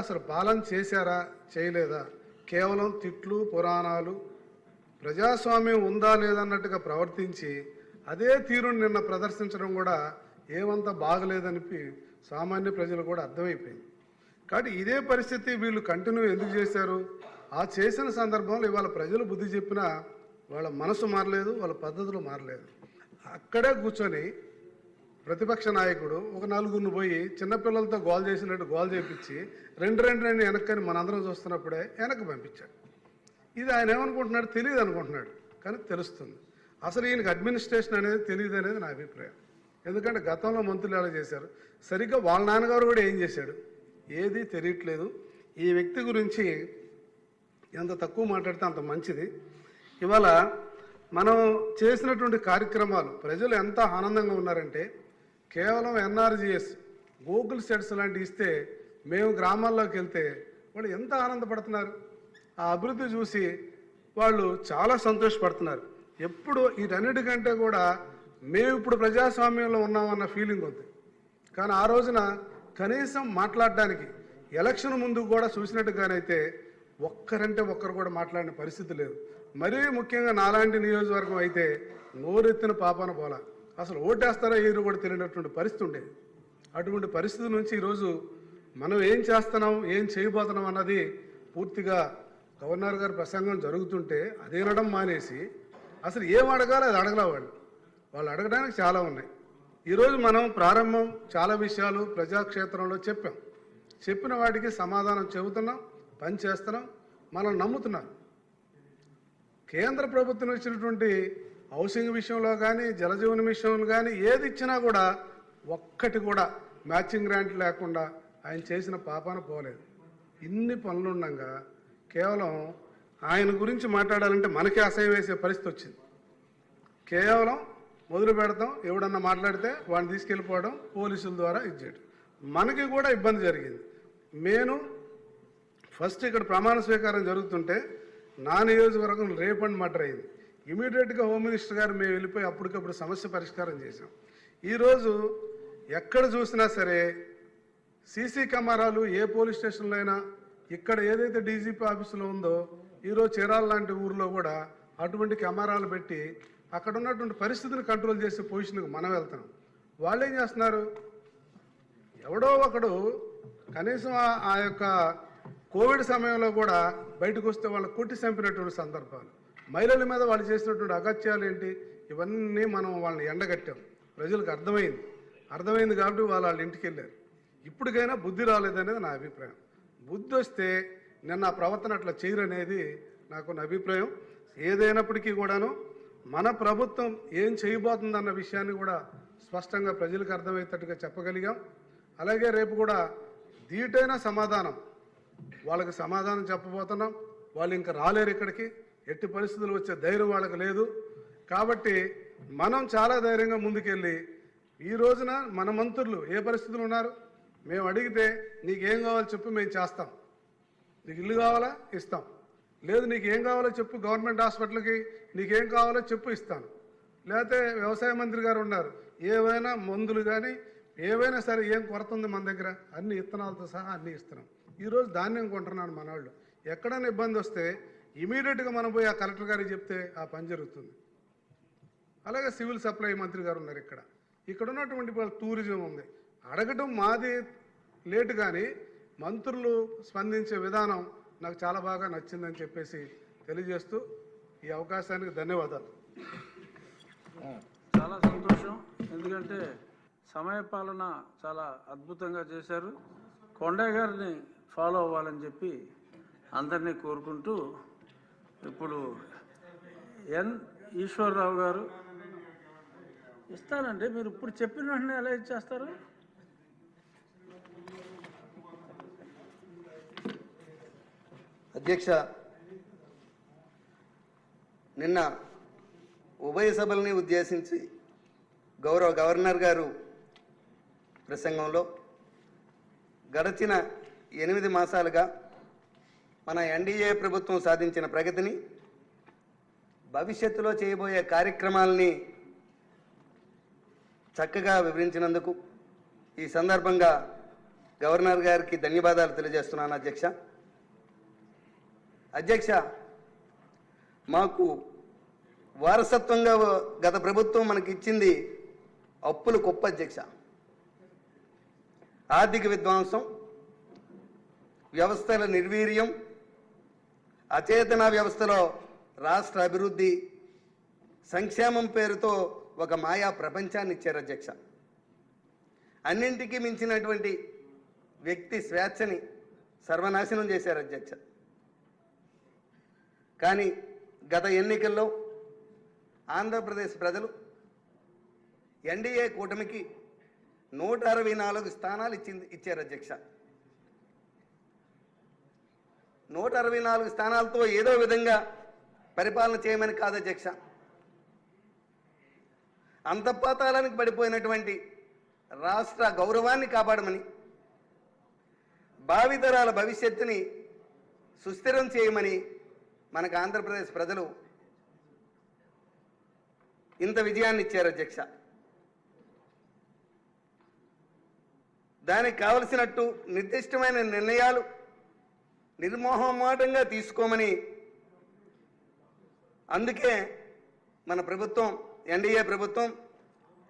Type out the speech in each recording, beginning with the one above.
అసలు పాలన చేశారా చేయలేదా, కేవలం తిట్లు పురాణాలు, ప్రజాస్వామ్యం ఉందా లేదన్నట్టుగా ప్రవర్తించి అదే తీరును నిన్న ప్రదర్శించడం కూడా ఏమంత బాగలేదని సామాన్య ప్రజలు కూడా అర్థమైపోయింది. కాబట్టి ఇదే పరిస్థితి వీళ్ళు కంటిన్యూ ఎందుకు చేశారు? ఆ చేసిన సందర్భంలో ఇవాళ ప్రజలు బుద్ధి చెప్పినా వాళ్ళ మనసు మారలేదు, వాళ్ళ పద్ధతులు మారలేదు. అక్కడే కూర్చొని ప్రతిపక్ష నాయకుడు ఒక నలుగురిని పోయి చిన్నపిల్లలతో గోల్ చేసినట్టు గోల్ చేపించి రెండు వెనక్కని మనందరం చూస్తున్నప్పుడే వెనక్కి పంపించాడు. ఇది ఆయన ఏమనుకుంటున్నాడు తెలియదు అనుకుంటున్నాడు, కానీ తెలుస్తుంది. అసలు ఈయనకి అడ్మినిస్ట్రేషన్ అనేది తెలియదు అనేది నా అభిప్రాయం. ఎందుకంటే గతంలో మంత్రులు ఎలా చేశారు, సరిగ్గా వాళ్ళ నాన్నగారు కూడా ఏం చేశాడు ఏది తెలియట్లేదు. ఈ వ్యక్తి గురించి ఎంత తక్కువ మాట్లాడితే అంత మంచిది. ఇవాళ మనం చేసినటువంటి కార్యక్రమాలు ప్రజలు ఎంత ఆనందంగా ఉన్నారంటే, కేవలం ఎన్ఆర్జీఎస్ గూగుల్ సెట్స్ లాంటివి ఇస్తే మేము గ్రామాల్లోకి వెళ్తే వాళ్ళు ఎంత ఆనందపడుతున్నారు. ఆ అభివృద్ధి చూసి వాళ్ళు చాలా సంతోషపడుతున్నారు. ఎప్పుడు వీటన్నిటికంటే కూడా మేము ఇప్పుడు ప్రజాస్వామ్యంలో ఉన్నామన్న ఫీలింగ్ ఉంది. కానీ ఆ రోజున కనీసం మాట్లాడడానికి ఎలక్షన్ ముందు కూడా చూసినట్టుగానైతే ఒక్కరంటే ఒక్కరు కూడా మాట్లాడిన పరిస్థితి లేదు. మరీ ముఖ్యంగా నాలాంటి నియోజకవర్గం అయితే నోరెత్తిన పాపాన పోలా, అసలు ఓటేస్తారా ఏరు కూడా తెలియనటువంటి పరిస్థితి ఉండేది. అటువంటి పరిస్థితి నుంచి ఈరోజు మనం ఏం చేస్తున్నాం ఏం చేయబోతున్నాం అన్నది పూర్తిగా గవర్నర్ గారి ప్రసంగం జరుగుతుంటే అది వినడం మానేసి అసలు ఏం అడగాలో అది అడగల. వాళ్ళు అడగడానికి చాలా ఉన్నాయి. ఈరోజు మనం ప్రారంభం చాలా విషయాలు ప్రజాక్షేత్రంలో చెప్పిన వాటికి సమాధానం చెబుతున్నాం, పని చేస్తున్నాం, మనం నమ్ముతున్నారు. కేంద్ర ప్రభుత్వం ఇచ్చినటువంటి హౌసింగ్ విషయంలో కానీ జలజీవన విషయంలో కానీ ఏది ఇచ్చినా కూడా ఒక్కటి కూడా మ్యాచింగ్ గ్రాంట్ లేకుండా ఆయన చేసిన పాపాన పోలేదు. ఇన్ని పనులుండగా కేవలం ఆయన గురించి మాట్లాడాలంటే మనకే అసహ్యం వేసే పరిస్థితి వచ్చింది. కేవలం మొదలు పెడతాం, ఎవడన్నా మాట్లాడితే వాడిని తీసుకెళ్ళిపోవడం, పోలీసుల ద్వారా ఇచ్చేయడం, మనకి కూడా ఇబ్బంది జరిగింది. నేను ఫస్ట్ ఇక్కడ ప్రమాణ స్వీకారం జరుగుతుంటే నా నియోజకవర్గం రేప్ అండ్ మర్డర్ అయింది. ఇమీడియట్గా హోమ్ మినిస్టర్ గారు మేము వెళ్ళిపోయి అప్పటికప్పుడు సమస్య పరిష్కారం చేశాం. ఈరోజు ఎక్కడ చూసినా సరే సీసీ కెమెరాలు ఏ పోలీస్ స్టేషన్లో అయినా, ఇక్కడ ఏదైతే డీజీపీ ఆఫీసులో ఉందో ఈరోజు చీరాల లాంటి ఊరిలో కూడా అటువంటి కెమెరాలు పెట్టి అక్కడ ఉన్నటువంటి పరిస్థితిని కంట్రోల్ చేసే పొజిషన్కి మనం వెళ్తున్నాం. వాళ్ళు ఏం చేస్తున్నారు, ఎవడో ఒకడు కనీసం ఆ యొక్క కోవిడ్ సమయంలో కూడా బయటకు వస్తే వాళ్ళు కొట్టి చంపినటువంటి సందర్భాలు, మహిళల మీద వాళ్ళు చేసినటువంటి అగత్యాలు ఏంటి, ఇవన్నీ మనం వాళ్ళని ఎండగట్టాం. ప్రజలకు అర్థమైంది కాబట్టి వాళ్ళ ఇంటికి వెళ్ళారు. ఇప్పటికైనా బుద్ధి రాలేదనేది నా అభిప్రాయం. బుద్ధి వస్తే నిన్న ఆ ప్రవర్తన అట్లా చేయరనేది నాకు నా అభిప్రాయం. ఏదైనప్పటికీ కూడాను మన ప్రభుత్వం ఏం చేయబోతుందన్న విషయాన్ని కూడా స్పష్టంగా ప్రజలకు అర్థమయ్యేటట్టుగా చెప్పగలిగాం. అలాగే రేపు కూడా ధీటైన సమాధానం వాళ్ళకి సమాధానం చెప్పబోతున్నాం. వాళ్ళు ఇంకా రాలేరు ఇక్కడికి, ఎట్టి పరిస్థితులు వచ్చే ధైర్యం వాళ్ళకి లేదు. కాబట్టి మనం చాలా ధైర్యంగా ముందుకెళ్ళి ఈ రోజున మన మంత్రులు ఏ పరిస్థితులు ఉన్నారు, మేము అడిగితే నీకేం కావాలో చెప్పు మేము చేస్తాం, నీకు ఇల్లు కావాలా ఇస్తాం, లేదు నీకేం కావాలో చెప్పు గవర్నమెంట్ హాస్పిటల్కి నీకేం కావాలో చెప్పు ఇస్తాను, లేకపోతే వ్యవసాయ మంత్రి గారు ఉన్నారు ఏవైనా మందులు కానీ ఏవైనా సరే ఏం కొరత ఉంది మన దగ్గర అన్ని ఇత్తనాలతో సహా అన్నీ ఇస్తున్నాం. ఈరోజు ధాన్యం కొంటున్నాను మన వాళ్ళు. ఎక్కడైనా ఇబ్బంది వస్తే ఇమీడియట్గా మనం పోయి ఆ కలెక్టర్ గారికి చెప్తే ఆ పని జరుగుతుంది. అలాగే సివిల్ సప్లై మంత్రి గారు ఉన్నారు ఇక్కడ ఉన్నటువంటి టూరిజం ఉంది. అడగటం మాది లేటు, కానీ మంత్రులు స్పందించే విధానం నాకు చాలా బాగా నచ్చిందని చెప్పేసి తెలియజేస్తూ ఈ అవకాశానికి ధన్యవాదాలు. చాలా సంతోషం, ఎందుకంటే సమయపాలన చాలా అద్భుతంగా చేశారు. కొండయ్య గారిని ఫాలో అవ్వాలని చెప్పి అందరినీ కోరుకుంటూ ఇప్పుడు ఎన్ ఈశ్వరరావు గారు ఇస్తానండి. మీరు ఇప్పుడు చెప్పిన వెంటనే ఎలా ఇచ్చేస్తారు? అధ్యక్ష, నిన్న ఉభయ సభల్ని ఉద్దేశించి గౌరవ గవర్నర్ గారు ప్రసంగంలో గడిచిన 8 మాసాలుగా మన ఎన్డీఏ ప్రభుత్వం సాధించిన ప్రగతిని, భవిష్యత్తులో చేయబోయే కార్యక్రమాలని చక్కగా వివరించినందుకు ఈ సందర్భంగా గవర్నర్ గారికి ధన్యవాదాలు తెలియజేస్తున్నాను అధ్యక్ష. అధ్యక్ష, మాకు వారసత్వంగా గత ప్రభుత్వం మనకి ఇచ్చింది అప్పులు కుప్ప అధ్యక్ష. ఆర్థిక విధ్వంసం, వ్యవస్థల నిర్వీర్యం, అచేతన వ్యవస్థలో రాష్ట్ర అభివృద్ధి, సంక్షేమం పేరుతో ఒక మాయా ప్రపంచాన్ని ఇచ్చారు అధ్యక్ష. అన్నింటికీ మించినటువంటి వ్యక్తి స్వేచ్ఛని సర్వనాశనం చేశారు అధ్యక్ష. కానీ గత ఎన్నికల్లో ఆంధ్రప్రదేశ్ ప్రజలు ఎన్డీఏ కూటమికి 164 స్థానాలు ఇచ్చారు అధ్యక్ష. 164 స్థానాలతో ఏదో విధంగా పరిపాలన చేయమని కాదు అధ్యక్ష. అంతఃపాతాళానికి పడిపోయినటువంటి రాష్ట్ర గౌరవాన్ని కాపాడమని, భావితరాల భవిష్యత్తుని సుస్థిరం చేయమని మనకు ఆంధ్రప్రదేశ్ ప్రజలు ఇంత విజయాన్ని ఇచ్చారు అధ్యక్ష. దానికి కావలసినట్టు నిర్దిష్టమైన నిర్ణయాలు నిర్మోహమాటంగా తీసుకోమని, అందుకే మన ప్రభుత్వం, ఎన్డీఏ ప్రభుత్వం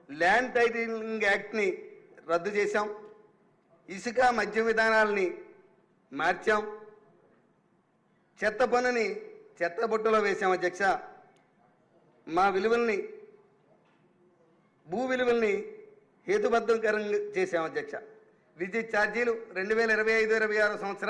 ల్యాండ్ టైటిలింగ్ యాక్ట్ని రద్దు చేశాం, ఇసుక మద్యం విధానాలని మార్చాం, చెత్త పన్నుని చెత్త బుట్టలో వేశాం అధ్యక్ష. మా విలువల్ని, భూ విలువల్ని హేతుబద్ధకరంగా చేశాం అధ్యక్ష. విద్యుత్ ఛార్జీలు 2025-26 సంవత్సరానికి